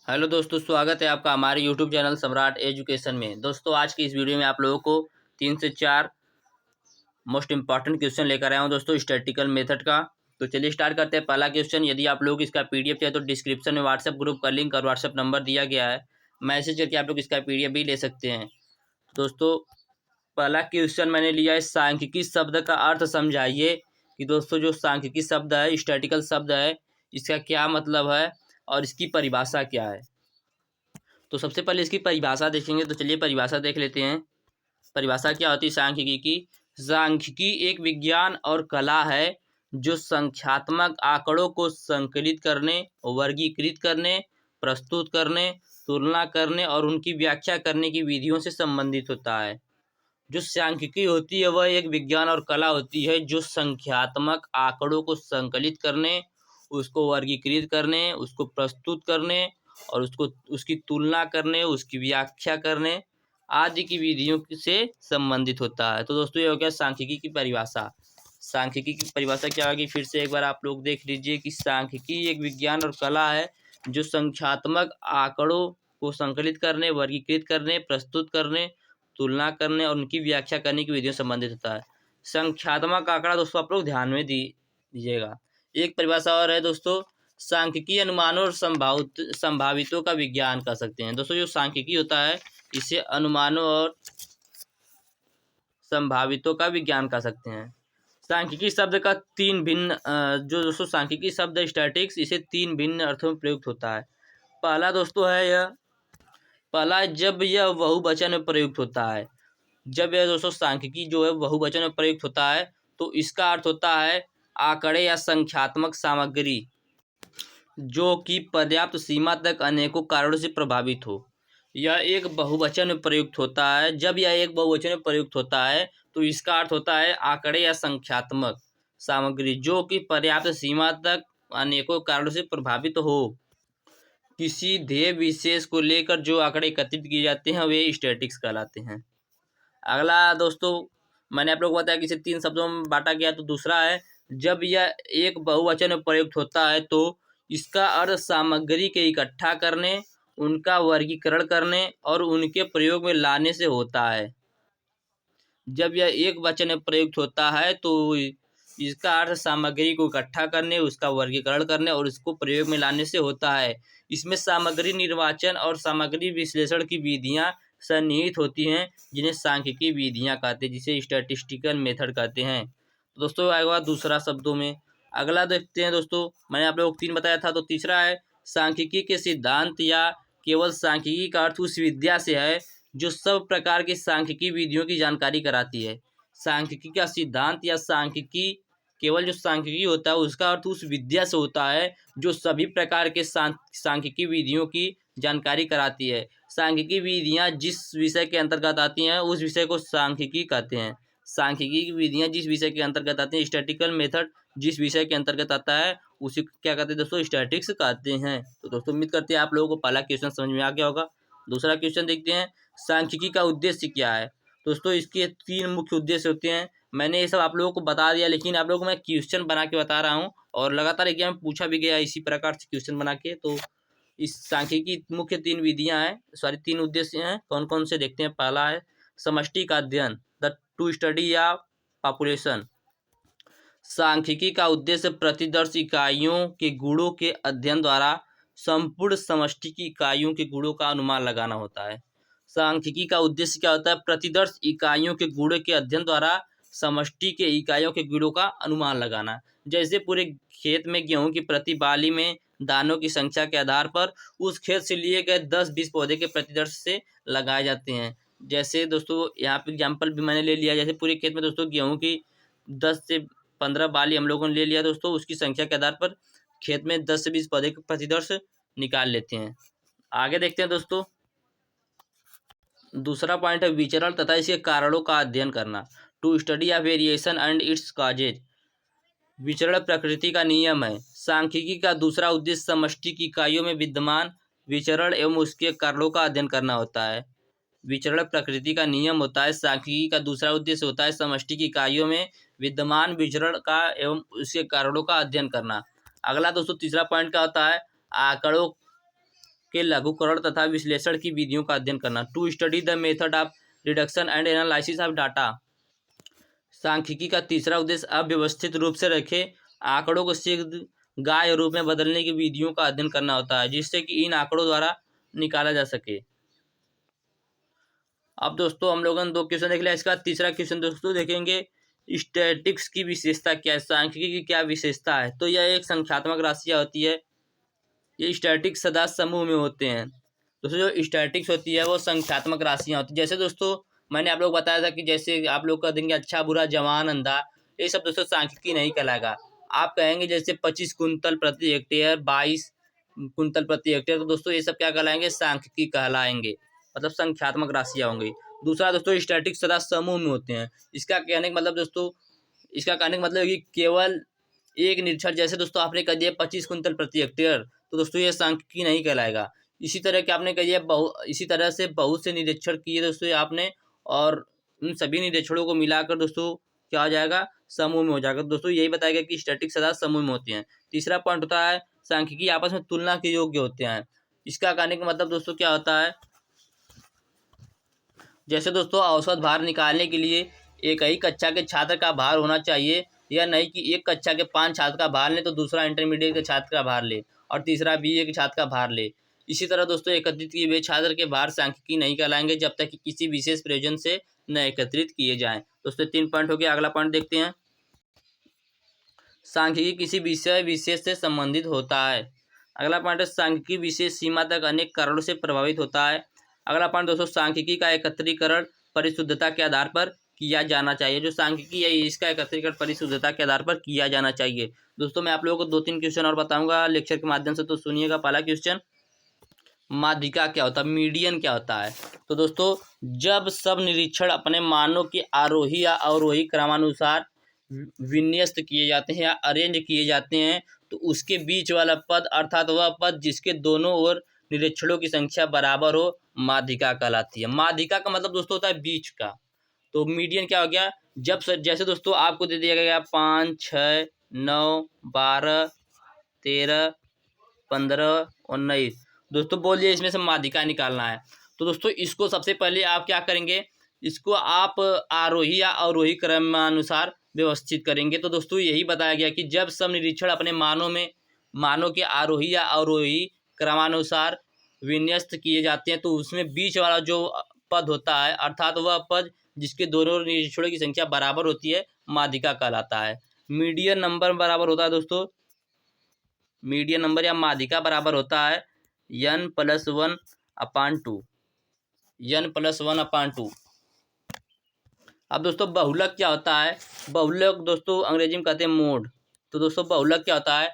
Hello दोस्तों, स्वागत है आपका हमारे यूट्यूब चैनल सम्राट एजुकेशन में। दोस्तों, आज की इस वीडियो में आप लोगों को 3 से 4 मोस्ट इंपॉर्टेंट क्वेश्चन लेकर आया हूं दोस्तों, स्टैटिस्टिकल मेथड का। तो चलिए स्टार्ट करते हैं। पहला क्वेश्चन, यदि आप लोग इसका पीडीएफ चाहिए तो डिस्क्रिप्शन में व्हाट्सएप ग्रुप का लिंक और व्हाट्सएप नंबर दिया गया है, मैसेज करके आप लोग इसका पीडीएफ भी ले सकते हैं। दोस्तों, पहला क्वेश्चन मैंने लिया है, सांख्यिकी शब्द का अर्थ समझाइए। कि दोस्तों, जो सांख्यिकी शब्द है, स्टैटिस्टिकल शब्द है, इसका क्या मतलब है और इसकी परिभाषा क्या है। तो सबसे पहले इसकी परिभाषा देखेंगे। तो चलिए परिभाषा देख लेते हैं। परिभाषा क्या होती है सांख्यिकी की। सांख्यिकी एक विज्ञान और कला है जो संख्यात्मक आंकड़ों को संकलित करने, वर्गीकृत करने, प्रस्तुत करने, तुलना करने और उनकी व्याख्या करने की विधियों से संबंधित होता है। जो सांख्यिकी होती है वह एक विज्ञान और कला होती है जो संख्यात्मक आंकड़ों को संकलित करने, उसको वर्गीकृत करने, उसको प्रस्तुत करने और उसको उसकी तुलना करने, उसकी व्याख्या करने आदि की विधियों से संबंधित होता है। तो दोस्तों, ये हो गया सांख्यिकी की परिभाषा। सांख्यिकी की परिभाषा क्या होगी, फिर से एक बार आप लोग देख लीजिए कि सांख्यिकी एक विज्ञान और कला है जो संख्यात्मक आंकड़ों को संकलित करने, वर्गीकृत करने, प्रस्तुत करने, तुलना करने और उनकी व्याख्या करने की विधियों से संबंधित होता है। संख्यात्मक आंकड़ा दोस्तों आप लोग ध्यान में दीजिएगा। एक परिभाषा और है दोस्तों, सांख्यिकी अनुमानों और संभावितों का विज्ञान कर सकते हैं। दोस्तों, जो सांख्यिकी होता है इसे अनुमानों और संभावितों का विज्ञान कर सकते हैं। सांख्यिकी शब्द का तीन भिन्न जो दोस्तों सांख्यिकी शब्द स्टैटिक्स, इसे 3 भिन्न अर्थों में प्रयुक्त होता है। पहला दोस्तों है यह पहला जब यह बहुवचन में प्रयुक्त होता है। जब यह दोस्तों सांख्यिकी जो है बहुवचन में प्रयुक्त होता है तो इसका अर्थ होता है आंकड़े या संख्यात्मक सामग्री जो कि पर्याप्त सीमा तक अनेकों कारणों से प्रभावित हो। यह एक बहुवचन में प्रयुक्त होता है। जब यह एक बहुवचन में प्रयुक्त होता है तो इसका अर्थ होता है आंकड़े या संख्यात्मक सामग्री जो कि पर्याप्त सीमा तक अनेकों कारणों से प्रभावित हो। किसी ध्येय विशेष को लेकर जो आंकड़े एकत्रित किए जाते हैं वे स्टैटिस्टिक्स कहलाते हैं। अगला दोस्तों, मैंने आप लोग को बताया कि इसे 3 शब्दों में बांटा गया। तो दूसरा है, जब यह एक बहुवचन में प्रयुक्त होता है तो इसका अर्थ सामग्री के इकट्ठा करने, उनका वर्गीकरण करने और उनके प्रयोग में लाने से होता है। जब यह एक वचन में प्रयुक्त होता है तो इसका अर्थ सामग्री को इकट्ठा करने, उसका वर्गीकरण करने और उसको प्रयोग में लाने से होता है। इसमें सामग्री निर्वाचन और सामग्री विश्लेषण की विधियां सन्निहित होती हैं जिन्हें सांख्यिकी विधियां कहते हैं, जिसे स्टैटिस्टिकल मेथड कहते हैं। तो दोस्तों, आएगा दूसरा शब्दों में। अगला देखते हैं दोस्तों, मैंने आप लोगों को 3 बताया था। तो तीसरा है, सांख्यिकी के सिद्धांत या केवल सांख्यिकी का अर्थ उस विद्या से है जो सब प्रकार की सांख्यिकी विधियों की जानकारी कराती है। सांख्यिकी का सिद्धांत या सांख्यिकी, केवल जो सांख्यिकी होता है उसका अर्थ उस विद्या से होता है जो सभी प्रकार के सांख्यिकी विधियों की जानकारी कराती है। सांख्यिकी विधियां जिस विषय के अंतर्गत आती हैं उस विषय को सांख्यिकी कहते हैं। सांख्यिकी की विधियां जिस विषय के अंतर्गत आती हैं, स्टैटिस्टिकल मेथड जिस विषय के अंतर्गत आता है उसी को क्या कहते हैं दोस्तों, स्टैटिस्टिक्स कहते हैं। तो दोस्तों, उम्मीद करते हैं आप लोगों को पहला क्वेश्चन समझ में आ गया होगा। दूसरा क्वेश्चन देखते हैं, सांख्यिकी का उद्देश्य क्या है। दोस्तों, इसके 3 मुख्य उद्देश्य होते हैं। मैंने ये सब आप लोगों को बता दिया, लेकिन आप लोगों को मैं क्वेश्चन बना के बता रहा हूँ और लगातार एग्जाम में पूछा भी गया इसी प्रकार से क्वेश्चन बना के। तो इस सांख्यिकी मुख्य 3 विधियां हैं, सॉरी 3 उद्देश्य हैं। कौन कौन से देखते हैं। पहला है समष्टि का अध्ययन, द टू स्टडी या पॉपुलेशन। सांख्यिकी का उद्देश्य प्रतिदर्श इकाइयों के गुणों के अध्ययन द्वारा संपूर्ण समष्टि की इकाइयों के गुणों का अनुमान लगाना होता है। सांख्यिकी का उद्देश्य क्या होता है, प्रतिदर्श इकाइयों के गुणों के अध्ययन द्वारा समष्टि के इकाइयों के गुणों का अनुमान लगाना। जैसे पूरे खेत में गेहूं की प्रति बाली में दानों की संख्या के आधार पर उस खेत से लिए गए 10-20 पौधे के प्रतिदर्श से लगाए जाते हैं। जैसे दोस्तों यहाँ पे एग्जाम्पल भी मैंने ले लिया, जैसे पूरे खेत में दोस्तों गेहूं की 10 से 15 बाली हम लोगों ने ले लिया दोस्तों, उसकी संख्या के आधार पर खेत में 10 से 20 पौधे के प्रतिदर्श निकाल लेते हैं। आगे देखते हैं दोस्तों, दूसरा पॉइंट है विचरण तथा इसके कारणों का अध्ययन करना, to study of variation and its causes. विचरण प्रकृति का नियम है। सांख्यिकी का दूसरा उद्देश्य समष्टि की इकाइयों में विद्यमान विचरण एवं उसके कारणों का अध्ययन करना होता है। विचरण प्रकृति का नियम होता है। सांख्यिकी का दूसरा उद्देश्य होता है समष्टि की इकाइयों में विद्यमान विचरण का एवं उसके कारणों का अध्ययन करना। अगला दोस्तों तीसरा पॉइंट क्या होता है, आंकड़ों के लघुकरण तथा विश्लेषण की विधियों का अध्ययन करना। To study the method of reduction and analysis of data. सांख्यिकी का तीसरा उद्देश्य अव्यवस्थित रूप से रखे आंकड़ों को शीघ्र गाय रूप में बदलने की विधियों का अध्ययन करना होता है, जिससे कि इन आंकड़ों द्वारा निकाला जा सके। अब दोस्तों हम लोगों ने 2 क्वेश्चन देख लिया। इसका तीसरा क्वेश्चन दोस्तों देखेंगे, स्टैटिक्स की विशेषता क्या है, सांख्यिकी की क्या विशेषता है। तो यह एक संख्यात्मक राशियाँ होती है। ये स्टैटिक्स सदा समूह में होते हैं। दोस्तों जो स्टैटिक्स होती है वो संख्यात्मक राशियाँ होती है। जैसे दोस्तों मैंने आप लोग बताया था कि जैसे आप लोग कह देंगे अच्छा बुरा जवान अंधा, ये सब दोस्तों सांख्यिकी नहीं कहलाएगा। आप कहेंगे जैसे 25 कुंतल प्रति हेक्टेयर, 22 कुंतल प्रति हेक्टेयर, तो दोस्तों ये सब क्या कहलाएंगे, सांख्यिकी कहलाएंगे, मतलब संख्यात्मक राशियाँ होंगी। दूसरा दोस्तों स्टैटिक्स सदा समूह में होते हैं। इसका कहने का मतलब दोस्तों, इसका कहने का मतलब है कि केवल एक निरीक्षण, जैसे दोस्तों आपने कह दिया 25 कुंतल प्रति हेक्टेयर, तो दोस्तों ये सांख्यिकी नहीं कहलाएगा। इसी तरह के आपने कह दिया इसी तरह से बहुत से निरीक्षण किए दोस्तों आपने, और उन सभी निरीक्षणों को मिलाकर दोस्तों क्या हो जाएगा, समूह में हो जाएगा। दोस्तों यही बताया गया कि स्टैटिक्स सदा समूह में होते हैं। तीसरा पॉइंट होता है सांख्यिकी आपस में तुलना के योग्य होते हैं। इसका कहने का मतलब दोस्तों क्या होता है, जैसे दोस्तों औसत भार निकालने के लिए एक ही कक्षा के छात्र का भार होना चाहिए, या नहीं कि एक कक्षा के 5 छात्र का भार ले तो दूसरा इंटरमीडिएट के छात्र का भार ले और तीसरा BA के छात्र का भार ले। इसी तरह दोस्तों एकत्रित किए हुए छात्र के भार सांख्यिकी नहीं कहलाएंगे जब तक कि किसी विशेष प्रयोजन से न एकत्रित किए जाएं। दोस्तों 3 पॉइंट हो गया। अगला पॉइंट देखते हैं, सांख्यिकी किसी विषय विशेष से संबंधित होता है। अगला पॉइंट है सांख्यिकी विशेष सीमा तक अनेक कारणों से प्रभावित होता है। अगला पॉइंट दोस्तों, सांख्यिकी का एकत्रीकरण परिशुद्धता के आधार पर किया जाना चाहिए। जो सांख्यिकी है इसका एकत्रीकरण परिशुद्धता के आधार पर किया जाना चाहिए। दोस्तों मैं आप लोगों को 2-3 क्वेश्चन और बताऊंगा लेक्चर के माध्यम से, तो सुनिएगा। पहला क्वेश्चन, माध्यिका क्या होता है, मीडियन क्या होता है। तो दोस्तों जब सब निरीक्षण अपने मानों के आरोही या अवरोही क्रमानुसार विन्यस्त किए जाते हैं या अरेंज किए जाते हैं, तो उसके बीच वाला पद अर्थात वह पद जिसके दोनों ओर निरीक्षणों की संख्या बराबर हो, माध्यिका कहलाती है। माध्यिका का मतलब दोस्तों होता है बीच का। तो मीडियन क्या हो गया, जब जैसे दोस्तों आपको दे दिया गया 5, 6, 9, 12, 13, 15, 19, दोस्तों बोलिए इसमें से माध्यिका निकालना है। तो दोस्तों इसको सबसे पहले आप क्या करेंगे, इसको आप आरोही या अवरोही क्रमानुसार व्यवस्थित करेंगे। तो दोस्तों यही बताया गया कि जब सब निरीक्षण अपने मानों के आरोही या अवरोही क्रमानुसार विन्यस्त किए जाते हैं, तो उसमें बीच वाला जो पद होता है अर्थात वह पद जिसके दोनों निरीक्षणों की संख्या बराबर होती है, माध्यिका कहलाता है। मीडियन नंबर बराबर होता है दोस्तों, मीडियन नंबर या माध्यिका बराबर होता है n+1/2, n+1/2। अब दोस्तों बहुलक क्या होता है, बहुलक दोस्तों अंग्रेजी में कहते हैं मोड। तो दोस्तों बहुलक क्या होता है,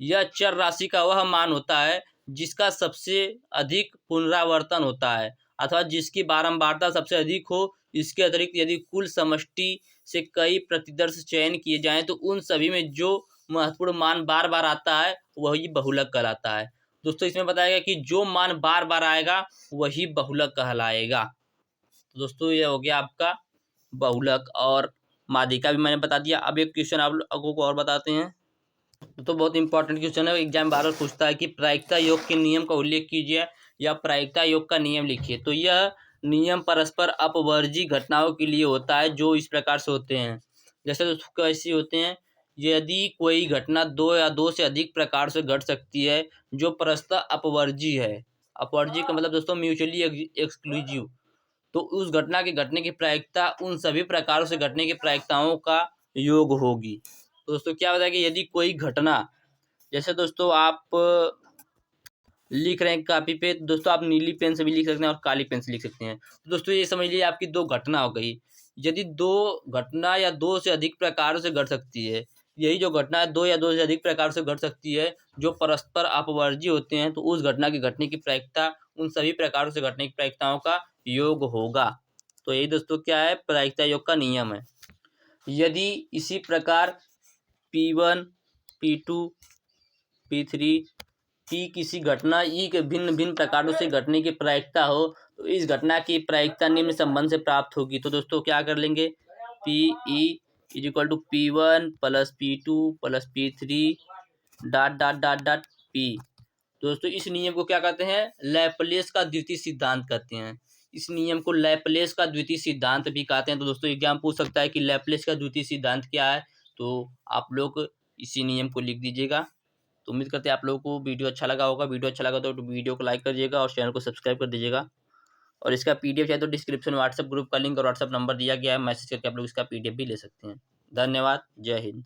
यह चर राशि का वह मान होता है जिसका सबसे अधिक पुनरावर्तन होता है अथवा जिसकी बारंबारता सबसे अधिक हो। इसके अतिरिक्त यदि कुल समष्टि से कई प्रतिदर्श चयन किए जाएं तो उन सभी में जो महत्वपूर्ण मान बार बार आता है वही बहुलक कहलाता है। दोस्तों इसमें बताया गया कि जो मान बार बार आएगा वही बहुलक कहलाएगा। तो दोस्तों ये हो गया आपका बहुलक, और माध्यिका भी मैंने बता दिया। अब एक क्वेश्चन आप लोगों को और बताते हैं। तो बहुत इंपॉर्टेंट क्वेश्चन है, एग्जाम बार बार पूछता है कि प्रायिकता योग के नियम का उल्लेख कीजिए या प्रायिकता योग का नियम लिखिए। तो यह नियम परस्पर अपवर्जी घटनाओं के लिए होता है, जो इस प्रकार से होते हैं। जैसे दोस्तों कैसी होते हैं, यदि कोई घटना 2 या 2 से अधिक प्रकार से घट सकती है जो परस्पर अपवर्जी है। अपवर्जी का मतलब दोस्तों म्यूचुअली एक्सक्लूसिव। तो उस घटना के घटने की प्रायिकता उन सभी प्रकारों से घटने की प्रायिकताओं का योग होगी। तो दोस्तों क्या होता है कि यदि कोई घटना, जैसे दोस्तों आप लिख रहे हैं कापी पे, तो दोस्तों आप नीली पेन से भी लिख सकते हैं और काली पेन से लिख सकते हैं। तो दोस्तों ये समझ लीजिए आपकी 2 घटना हो गई। यदि 2 घटना या 2 से अधिक प्रकारों से घट सकती है, यही जो घटना है 2 या 2 से अधिक प्रकार से घट सकती है जो परस्पर अपवर्जी होते हैं, तो उस घटना के घटने की प्रायिकता उन सभी प्रकारों से घटने की प्रायिकताओं का योग होगा। तो यही दोस्तों क्या है, प्रायिकता योग का नियम है। यदि इसी प्रकार P1, P2, P3, P किसी घटना ई के भिन्न भिन्न प्रकारों से घटने की प्रायिकता हो, तो इस घटना की प्रायिकता निम्न संबंध से प्राप्त होगी। तो दोस्तों क्या कर लेंगे, PE = P1 + P2 + P3 ... P। दोस्तों इस नियम को क्या कहते हैं? लैपलेस का द्वितीय सिद्धांत कहते हैं। इस नियम को लैपलेस का द्वितीय सिद्धांत भी कहते हैं। तो दोस्तों एग्जाम पूछ सकता है कि लैपलेस का द्वितीय सिद्धांत क्या है, तो आप लोग इसी नियम को लिख दीजिएगा। तो उम्मीद करते हैं आप लोगों को वीडियो अच्छा लगा होगा। वीडियो अच्छा लगा तो वीडियो को लाइक कर दीजिएगा और चैनल को सब्सक्राइब कर दीजिएगा। और इसका पीडीएफ चाहे तो डिस्क्रिप्शन में व्हाट्सएप ग्रुप का लिंक और व्हाट्सएप नंबर दिया गया है, मैसेज करके आप लोग इसका पीडीएफ भी ले सकते हैं। धन्यवाद। जय हिंद।